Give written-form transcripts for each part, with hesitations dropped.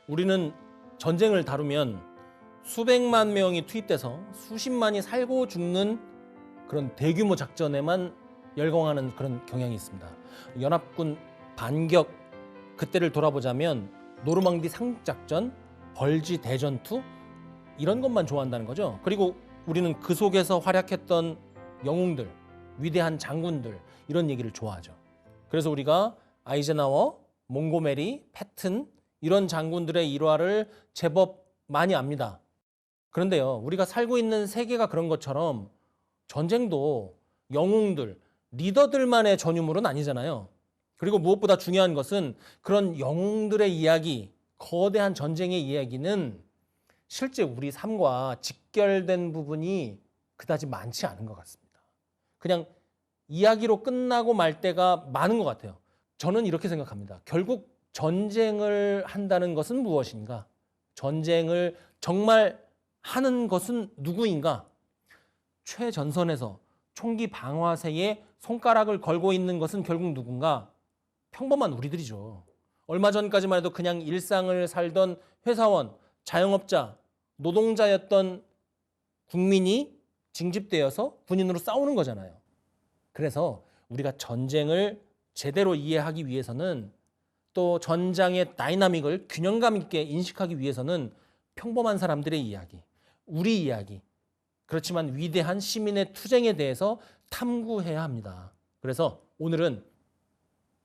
우리는 전쟁을 다루면 수백만 명이 투입돼서 수십만이 살고 죽는 그런 대규모 작전에만 열광하는 그런 경향이 있습니다. 연합군 반격 그때를 돌아보자면 노르망디 상륙작전, 벌지 대전투 이런 것만 좋아한다는 거죠. 그리고 우리는 그 속에서 활약했던 영웅들, 위대한 장군들 이런 얘기를 좋아하죠. 그래서 우리가 아이젠하워, 몽고메리, 패튼 이런 장군들의 일화를 제법 많이 압니다. 그런데요, 우리가 살고 있는 세계가 그런 것처럼 전쟁도 영웅들, 리더들만의 전유물은 아니잖아요. 그리고 무엇보다 중요한 것은 그런 영웅들의 이야기, 거대한 전쟁의 이야기는 실제 우리 삶과 직결된 부분이 그다지 많지 않은 것 같습니다. 그냥 이야기로 끝나고 말 때가 많은 것 같아요. 저는 이렇게 생각합니다. 결국 전쟁을 한다는 것은 무엇인가? 전쟁을 정말 하는 것은 누구인가? 최전선에서 총기 방아쇠에 손가락을 걸고 있는 것은 결국 누군가? 평범한 우리들이죠. 얼마 전까지만 해도 그냥 일상을 살던 회사원, 자영업자, 노동자였던 국민이 징집되어서 군인으로 싸우는 거잖아요. 그래서 우리가 전쟁을 제대로 이해하기 위해서는 또 전장의 다이나믹을 균형감 있게 인식하기 위해서는 평범한 사람들의 이야기, 우리 이야기, 그렇지만 위대한 시민의 투쟁에 대해서 탐구해야 합니다. 그래서 오늘은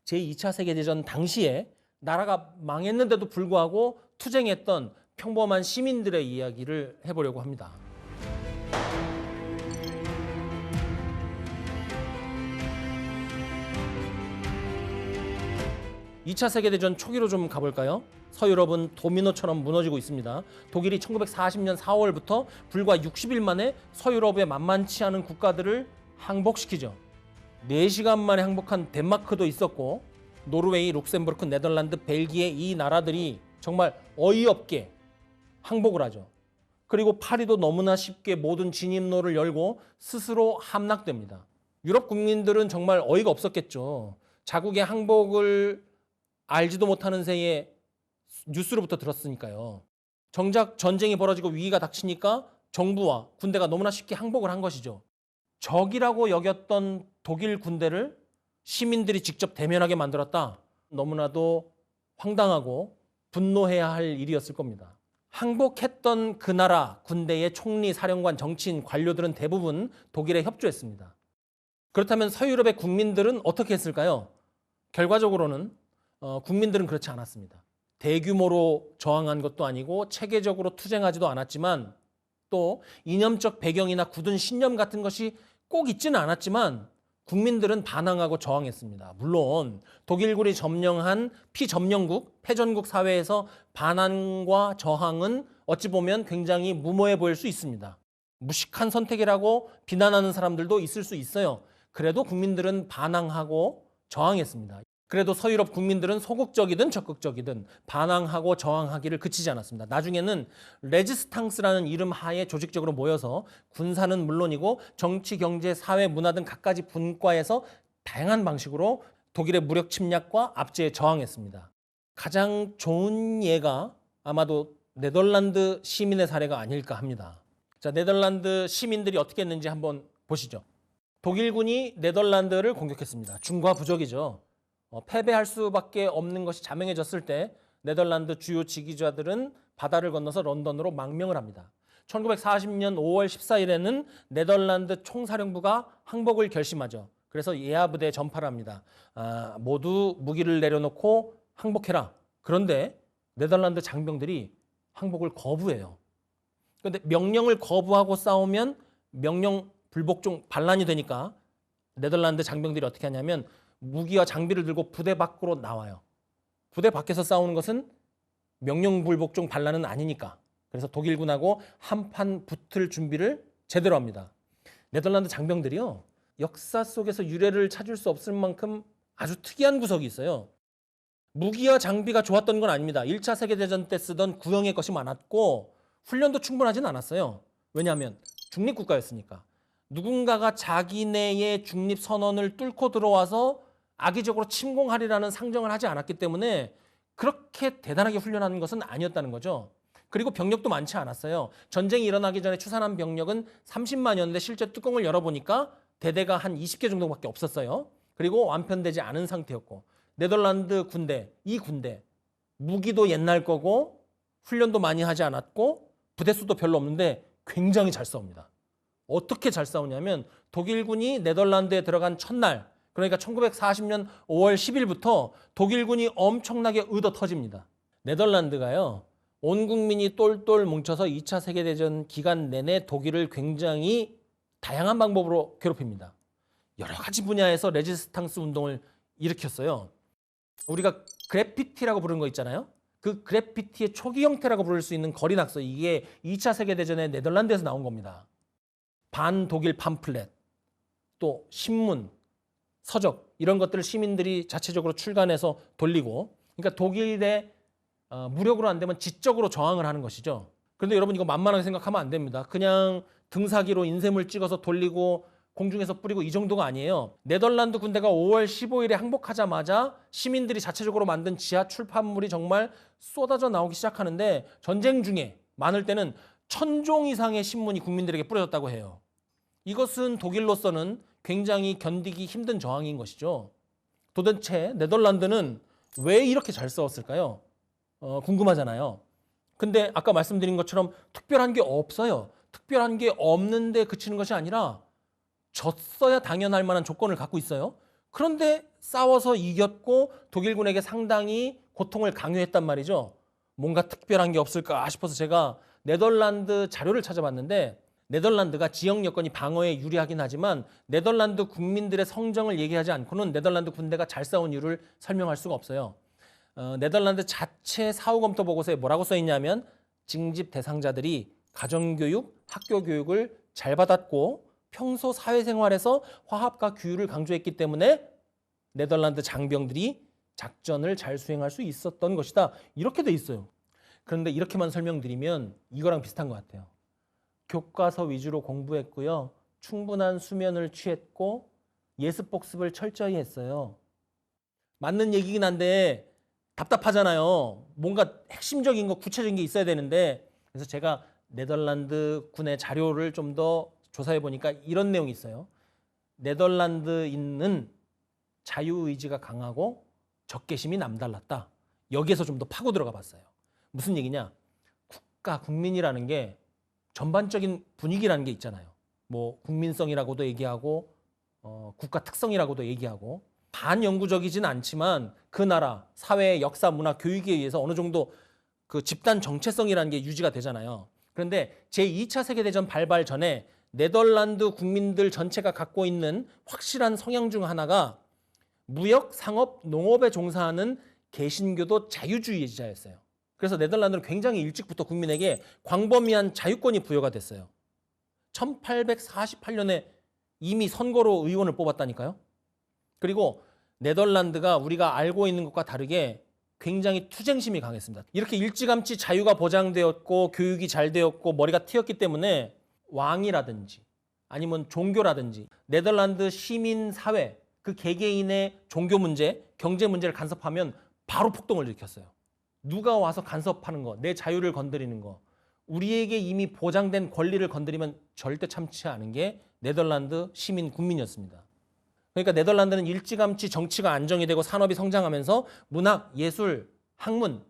제2차 세계대전 당시에 나라가 망했는데도 불구하고 투쟁했던 평범한 시민들의 이야기를 해보려고 합니다. 2차 세계대전 초기로 좀 가볼까요? 서유럽은 도미노처럼 무너지고 있습니다. 독일이 1940년 4월부터 불과 60일 만에 서유럽의 만만치 않은 국가들을 항복시키죠. 4시간 만에 항복한 덴마크도 있었고 노르웨이, 룩셈부르크, 네덜란드, 벨기에 이 나라들이 정말 어이없게 항복을 하죠. 그리고 파리도 너무나 쉽게 모든 진입로를 열고 스스로 함락됩니다. 유럽 국민들은 정말 어이가 없었겠죠. 자국의 항복을 알지도 못하는 새에 뉴스로부터 들었으니까요. 정작 전쟁이 벌어지고 위기가 닥치니까 정부와 군대가 너무나 쉽게 항복을 한 것이죠. 적이라고 여겼던 독일 군대를 시민들이 직접 대면하게 만들었다. 너무나도 황당하고 분노해야 할 일이었을 겁니다. 항복했던 그 나라 군대의 총리, 사령관, 정치인, 관료들은 대부분 독일에 협조했습니다. 그렇다면 서유럽의 국민들은 어떻게 했을까요? 결과적으로는 국민들은 그렇지 않았습니다. 대규모로 저항한 것도 아니고 체계적으로 투쟁하지도 않았지만 또 이념적 배경이나 굳은 신념 같은 것이 꼭 있지는 않았지만 국민들은 반항하고 저항했습니다. 물론 독일군이 점령한 피점령국, 패전국 사회에서 반항과 저항은 어찌 보면 굉장히 무모해 보일 수 있습니다. 무식한 선택이라고 비난하는 사람들도 있을 수 있어요. 그래도 국민들은 반항하고 저항했습니다. 그래도 서유럽 국민들은 소극적이든 적극적이든 반항하고 저항하기를 그치지 않았습니다. 나중에는 레지스탕스라는 이름 하에 조직적으로 모여서 군사는 물론이고 정치, 경제, 사회, 문화 등 갖가지 분과에서 다양한 방식으로 독일의 무력 침략과 압제에 저항했습니다. 가장 좋은 예가 아마도 네덜란드 시민의 사례가 아닐까 합니다. 자, 네덜란드 시민들이 어떻게 했는지 한번 보시죠. 독일군이 네덜란드를 공격했습니다. 중과부적이죠. 패배할 수밖에 없는 것이 자명해졌을 때 네덜란드 주요 지휘자들은 바다를 건너서 런던으로 망명을 합니다. 1940년 5월 14일에는 네덜란드 총사령부가 항복을 결심하죠. 그래서 예하 부대에 전파를 합니다. 모두 무기를 내려놓고 항복해라. 그런데 네덜란드 장병들이 항복을 거부해요. 그런데 명령을 거부하고 싸우면 명령 불복종 반란이 되니까 네덜란드 장병들이 어떻게 하냐면 무기와 장비를 들고 부대 밖으로 나와요. 부대 밖에서 싸우는 것은 명령 불복종 반란은 아니니까. 그래서 독일군하고 한판 붙을 준비를 제대로 합니다. 네덜란드 장병들이요, 역사 속에서 유례를 찾을 수 없을 만큼 아주 특이한 구석이 있어요. 무기와 장비가 좋았던 건 아닙니다. 1차 세계대전 때 쓰던 구형의 것이 많았고 훈련도 충분하진 않았어요. 왜냐하면 중립국가였으니까. 누군가가 자기네의 중립선언을 뚫고 들어와서 악의적으로 침공하리라는 상정을 하지 않았기 때문에 그렇게 대단하게 훈련하는 것은 아니었다는 거죠. 그리고 병력도 많지 않았어요. 전쟁이 일어나기 전에 추산한 병력은 30만이었는데 실제 뚜껑을 열어보니까 대대가 한 20개 정도밖에 없었어요. 그리고 완편되지 않은 상태였고, 네덜란드 군대, 이 군대 무기도 옛날 거고 훈련도 많이 하지 않았고 부대수도 별로 없는데 굉장히 잘 싸웁니다. 어떻게 잘 싸우냐면 독일군이 네덜란드에 들어간 첫날, 그러니까 1940년 5월 10일부터 독일군이 엄청나게 얻어 터집니다. 네덜란드가요, 온 국민이 똘똘 뭉쳐서 2차 세계대전 기간 내내 독일을 굉장히 다양한 방법으로 괴롭힙니다. 여러 가지 분야에서 레지스탕스 운동을 일으켰어요. 우리가 그래피티라고 부르는 거 있잖아요. 그 그래피티의 초기 형태라고 부를 수 있는 거리 낙서, 이게 2차 세계대전에 네덜란드에서 나온 겁니다. 반독일 팜플렛, 또 신문, 서적, 이런 것들을 시민들이 자체적으로 출간해서 돌리고, 그러니까 독일에 무력으로 안 되면 지적으로 저항을 하는 것이죠. 그런데 여러분, 이거 만만하게 생각하면 안 됩니다. 그냥 등사기로 인쇄물 찍어서 돌리고 공중에서 뿌리고 이 정도가 아니에요. 네덜란드 군대가 5월 15일에 항복하자마자 시민들이 자체적으로 만든 지하 출판물이 정말 쏟아져 나오기 시작하는데, 전쟁 중에 많을 때는 1000종 이상의 신문이 국민들에게 뿌려졌다고 해요. 이것은 독일로서는 굉장히 견디기 힘든 저항인 것이죠. 도대체 네덜란드는 왜 이렇게 잘 싸웠을까요? 궁금하잖아요. 근데 아까 말씀드린 것처럼 특별한 게 없어요. 특별한 게 없는데 그치는 것이 아니라 졌어야 당연할 만한 조건을 갖고 있어요. 그런데 싸워서 이겼고 독일군에게 상당히 고통을 강요했단 말이죠. 뭔가 특별한 게 없을까 싶어서 제가 네덜란드 자료를 찾아봤는데, 네덜란드가 지역 여건이 방어에 유리하긴 하지만 네덜란드 국민들의 성정을 얘기하지 않고는 네덜란드 군대가 잘 싸운 이유를 설명할 수가 없어요. 네덜란드 자체 사후 검토 보고서에 뭐라고 써 있냐면, 징집 대상자들이 가정교육, 학교교육을 잘 받았고 평소 사회생활에서 화합과 규율을 강조했기 때문에 네덜란드 장병들이 작전을 잘 수행할 수 있었던 것이다. 이렇게 돼 있어요. 그런데 이렇게만 설명드리면 이거랑 비슷한 것 같아요. 교과서 위주로 공부했고요. 충분한 수면을 취했고 예습 복습을 철저히 했어요. 맞는 얘기긴 한데 답답하잖아요. 뭔가 핵심적인 거, 구체적인 게 있어야 되는데. 그래서 제가 네덜란드 군의 자료를 좀 더 조사해 보니까 이런 내용이 있어요. 네덜란드인은 자유의지가 강하고 적개심이 남달랐다. 여기에서 좀 더 파고 들어가 봤어요. 무슨 얘기냐? 국민이라는 게 전반적인 분위기라는 게 있잖아요. 뭐 국민성이라고도 얘기하고 국가 특성이라고도 얘기하고, 반영구적이진 않지만 그 나라 사회, 역사, 문화, 교육에 의해서 어느 정도 그 집단 정체성이라는 게 유지가 되잖아요. 그런데 제2차 세계대전 발발 전에 네덜란드 국민들 전체가 갖고 있는 확실한 성향 중 하나가 무역, 상업, 농업에 종사하는 개신교도 자유주의자였어요. 그래서 네덜란드는 굉장히 일찍부터 국민에게 광범위한 자유권이 부여가 됐어요. 1848년에 이미 선거로 의원을 뽑았다니까요. 그리고 네덜란드가 우리가 알고 있는 것과 다르게 굉장히 투쟁심이 강했습니다. 이렇게 일찌감치 자유가 보장되었고 교육이 잘 되었고 머리가 트였기 때문에 왕이라든지 아니면 종교라든지 네덜란드 시민사회, 그 개개인의 종교 문제, 경제 문제를 간섭하면 바로 폭동을 일으켰어요. 누가 와서 간섭하는 거, 내 자유를 건드리는 거, 우리에게 이미 보장된 권리를 건드리면 절대 참지 않은 게 네덜란드 시민 국민이었습니다. 그러니까 네덜란드는 일찌감치 정치가 안정이 되고 산업이 성장하면서 문학, 예술, 학문,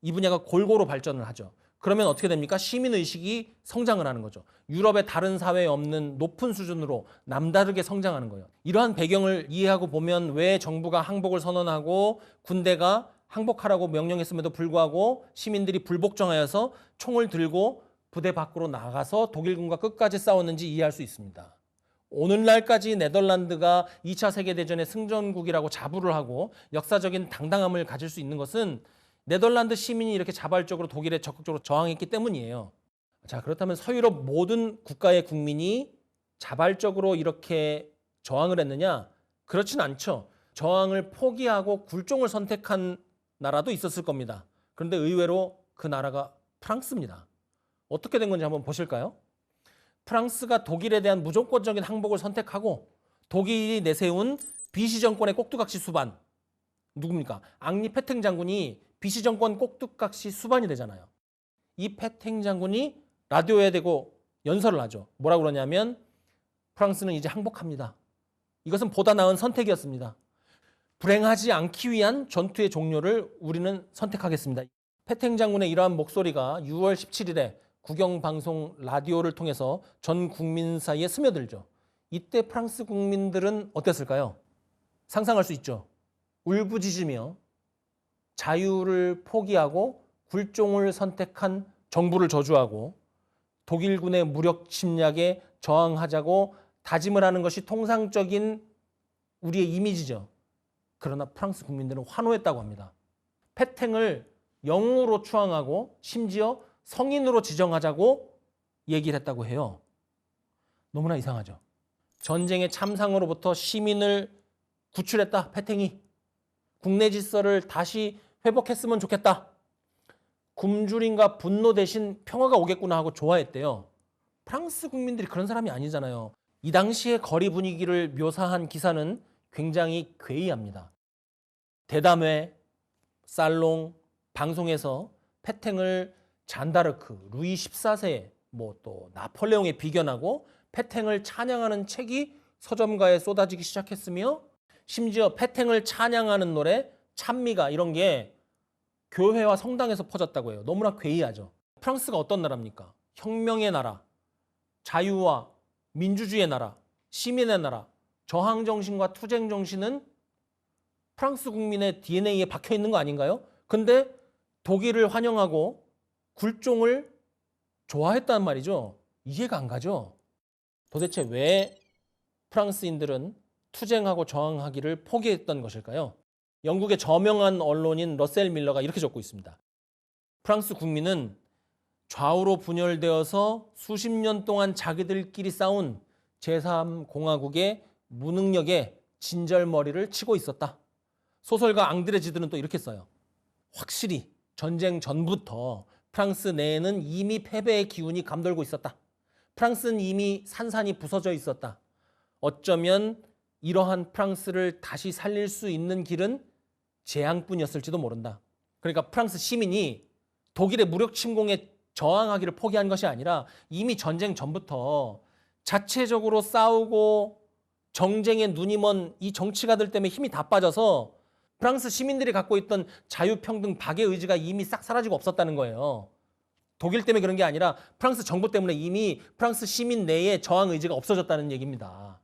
이 분야가 골고루 발전을 하죠. 그러면 어떻게 됩니까? 시민의식이 성장을 하는 거죠. 유럽의 다른 사회에 없는 높은 수준으로 남다르게 성장하는 거예요. 이러한 배경을 이해하고 보면 왜 정부가 항복을 선언하고 군대가 항복하라고 명령했음에도 불구하고 시민들이 불복종하여서 총을 들고 부대 밖으로 나가서 독일군과 끝까지 싸웠는지 이해할 수 있습니다. 오늘날까지 네덜란드가 2차 세계대전의 승전국이라고 자부를 하고 역사적인 당당함을 가질 수 있는 것은 네덜란드 시민이 이렇게 자발적으로 독일에 적극적으로 저항했기 때문이에요. 자, 그렇다면 서유럽 모든 국가의 국민이 자발적으로 이렇게 저항을 했느냐? 그렇진 않죠. 저항을 포기하고 굴종을 선택한 나라도 있었을 겁니다. 그런데 의외로 그 나라가 프랑스입니다. 어떻게 된 건지 한번 보실까요? 프랑스가 독일에 대한 무조건적인 항복을 선택하고 독일이 내세운 비시 정권의 꼭두각시 수반, 누굽니까? 앙리 페탱 장군이 비시 정권 꼭두각시 수반이 되잖아요. 이 페탱 장군이 라디오에 대고 연설을 하죠. 뭐라고 그러냐면 프랑스는 이제 항복합니다. 이것은 보다 나은 선택이었습니다. 불행하지 않기 위한 전투의 종료를 우리는 선택하겠습니다. 페탱 장군의 이러한 목소리가 6월 17일에 국영방송 라디오를 통해서 전 국민 사이에 스며들죠. 이때 프랑스 국민들은 어땠을까요? 상상할 수 있죠. 울부짖으며 자유를 포기하고 굴종을 선택한 정부를 저주하고 독일군의 무력 침략에 저항하자고 다짐을 하는 것이 통상적인 우리의 이미지죠. 그러나 프랑스 국민들은 환호했다고 합니다. 페탱을 영웅으로 추앙하고 심지어 성인으로 지정하자고 얘기를 했다고 해요. 너무나 이상하죠. 전쟁의 참상으로부터 시민을 구출했다, 페탱이. 국내 질서를 다시 회복했으면 좋겠다. 굶주림과 분노 대신 평화가 오겠구나 하고 좋아했대요. 프랑스 국민들이 그런 사람이 아니잖아요. 이 당시의 거리 분위기를 묘사한 기사는 굉장히 괴이합니다. 대담회, 살롱, 방송에서 페탱을 잔다르크, 루이 14세, 또 나폴레옹에 비견하고 페탱을 찬양하는 책이 서점가에 쏟아지기 시작했으며 심지어 페탱을 찬양하는 노래, 찬미가 이런 게 교회와 성당에서 퍼졌다고 해요. 너무나 괴이하죠. 프랑스가 어떤 나라입니까? 혁명의 나라, 자유와 민주주의의 나라, 시민의 나라, 저항정신과 투쟁정신은 프랑스 국민의 DNA에 박혀 있는 거 아닌가요? 근데 독일을 환영하고 굴종을 좋아했단 말이죠. 이해가 안 가죠. 도대체 왜 프랑스인들은 투쟁하고 저항하기를 포기했던 것일까요? 영국의 저명한 언론인 러셀 밀러가 이렇게 적고 있습니다. 프랑스 국민은 좌우로 분열되어서 수십 년 동안 자기들끼리 싸운 제3공화국의 무능력에 진절머리를 치고 있었다. 소설가 앙드레 지드는 또 이렇게 써요. 확실히 전쟁 전부터 프랑스 내에는 이미 패배의 기운이 감돌고 있었다. 프랑스는 이미 산산이 부서져 있었다. 어쩌면 이러한 프랑스를 다시 살릴 수 있는 길은 재앙뿐이었을지도 모른다. 그러니까 프랑스 시민이 독일의 무력 침공에 저항하기를 포기한 것이 아니라 이미 전쟁 전부터 자체적으로 싸우고 정쟁에 눈이 먼 이 정치가들 때문에 힘이 다 빠져서 프랑스 시민들이 갖고 있던 자유평등 박의 의지가 이미 싹 사라지고 없었다는 거예요. 독일 때문에 그런 게 아니라 프랑스 정부 때문에 이미 프랑스 시민 내에 저항 의지가 없어졌다는 얘기입니다.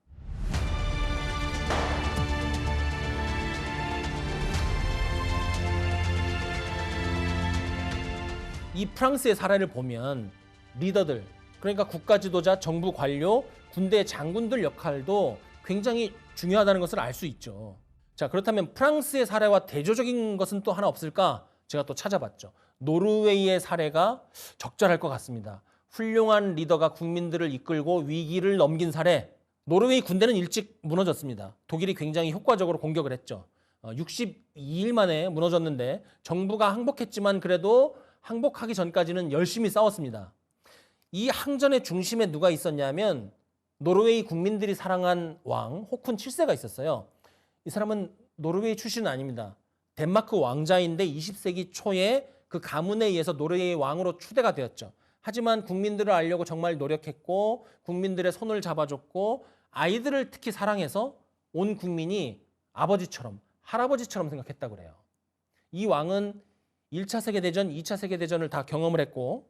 이 프랑스의 사례를 보면 리더들, 그러니까 국가 지도자, 정부 관료, 군대 장군들 역할도 굉장히 중요하다는 것을 알 수 있죠. 자, 그렇다면 프랑스의 사례와 대조적인 것은 또 하나 없을까? 제가 또 찾아봤죠. 노르웨이의 사례가 적절할 것 같습니다. 훌륭한 리더가 국민들을 이끌고 위기를 넘긴 사례. 노르웨이 군대는 일찍 무너졌습니다. 독일이 굉장히 효과적으로 공격을 했죠. 62일 만에 무너졌는데 정부가 항복했지만 그래도 항복하기 전까지는 열심히 싸웠습니다. 이 항전의 중심에 누가 있었냐면 노르웨이 국민들이 사랑한 왕 호쿤 7세가 있었어요. 이 사람은 노르웨이 출신은 아닙니다. 덴마크 왕자인데 20세기 초에 그 가문에 의해서 노르웨이 왕으로 추대가 되었죠. 하지만 국민들을 알려고 정말 노력했고 국민들의 손을 잡아줬고 아이들을 특히 사랑해서 온 국민이 아버지처럼 할아버지처럼 생각했다고 그래요. 이 왕은 1차 세계대전, 2차 세계대전을 다 경험을 했고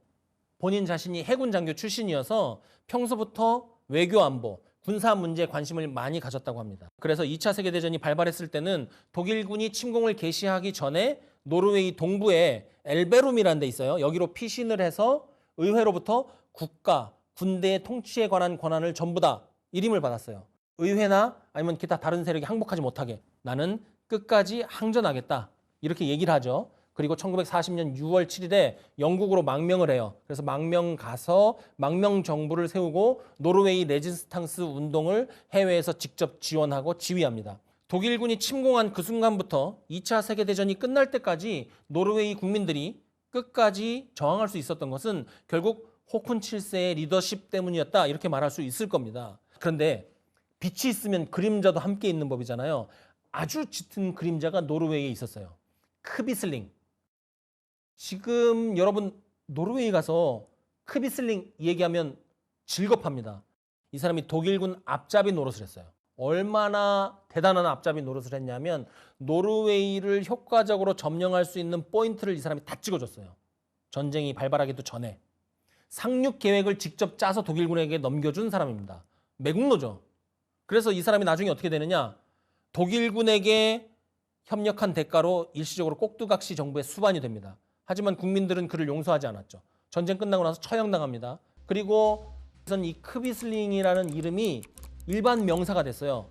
본인 자신이 해군 장교 출신이어서 평소부터 외교 안보, 군사 문제에 관심을 많이 가졌다고 합니다. 그래서 2차 세계대전이 발발했을 때는 독일군이 침공을 개시하기 전에 노르웨이 동부에 엘베룸이라는 데 있어요. 여기로 피신을 해서 의회로부터 국가, 군대의 통치에 관한 권한을 전부 다 일임을 받았어요. 의회나 아니면 기타 다른 세력이 항복하지 못하게 나는 끝까지 항전하겠다. 이렇게 얘기를 하죠. 그리고 1940년 6월 7일에 영국으로 망명을 해요. 그래서 망명 가서 망명 정부를 세우고 노르웨이 레지스탕스 운동을 해외에서 직접 지원하고 지휘합니다. 독일군이 침공한 그 순간부터 2차 세계대전이 끝날 때까지 노르웨이 국민들이 끝까지 저항할 수 있었던 것은 결국 호쿤 7세의 리더십 때문이었다. 이렇게 말할 수 있을 겁니다. 그런데 빛이 있으면 그림자도 함께 있는 법이잖아요. 아주 짙은 그림자가 노르웨이에 있었어요. 크비슬링. 지금 여러분 노르웨이 가서 크비슬링 얘기하면 질겁합니다. 이 사람이 독일군 앞잡이 노릇을 했어요. 얼마나 대단한 앞잡이 노릇을 했냐면 노르웨이를 효과적으로 점령할 수 있는 포인트를 이 사람이 다 찍어줬어요. 전쟁이 발발하기도 전에. 상륙 계획을 직접 짜서 독일군에게 넘겨준 사람입니다. 매국노죠. 그래서 이 사람이 나중에 어떻게 되느냐. 독일군에게 협력한 대가로 일시적으로 꼭두각시 정부의 수반이 됩니다. 하지만 국민들은 그를 용서하지 않았죠. 전쟁 끝나고 나서 처형당합니다. 그리고 이 크비슬링이라는 이름이 일반 명사가 됐어요.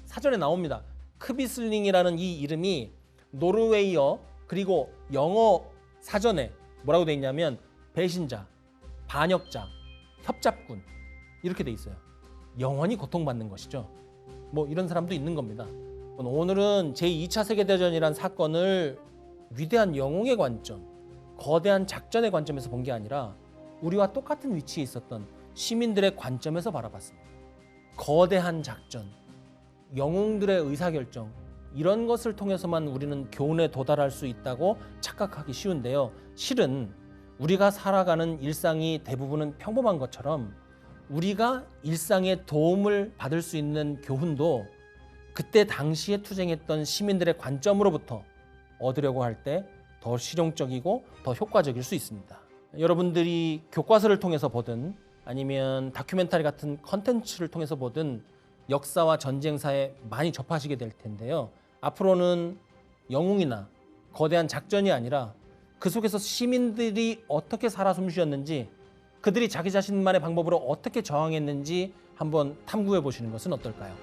사전에 나옵니다. 크비슬링이라는 이 이름이 노르웨이어 그리고 영어 사전에 뭐라고 돼 있냐면 배신자, 반역자, 협잡군 이렇게 돼 있어요. 영원히 고통받는 것이죠. 뭐 이런 사람도 있는 겁니다. 오늘은 제2차 세계대전이란 사건을 위대한 영웅의 관점, 거대한 작전의 관점에서 본 게 아니라 우리와 똑같은 위치에 있었던 시민들의 관점에서 바라봤습니다. 거대한 작전, 영웅들의 의사결정 이런 것을 통해서만 우리는 교훈에 도달할 수 있다고 착각하기 쉬운데요. 실은 우리가 살아가는 일상이 대부분은 평범한 것처럼 우리가 일상에 도움을 받을 수 있는 교훈도 그때 당시에 투쟁했던 시민들의 관점으로부터 얻으려고 할 때 더 실용적이고 더 효과적일 수 있습니다. 여러분들이 교과서를 통해서 보든 아니면 다큐멘터리 같은 컨텐츠를 통해서 보든 역사와 전쟁사에 많이 접하시게 될 텐데요. 앞으로는 영웅이나 거대한 작전이 아니라 그 속에서 시민들이 어떻게 살아 숨쉬었는지 그들이 자기 자신만의 방법으로 어떻게 저항했는지 한번 탐구해 보시는 것은 어떨까요?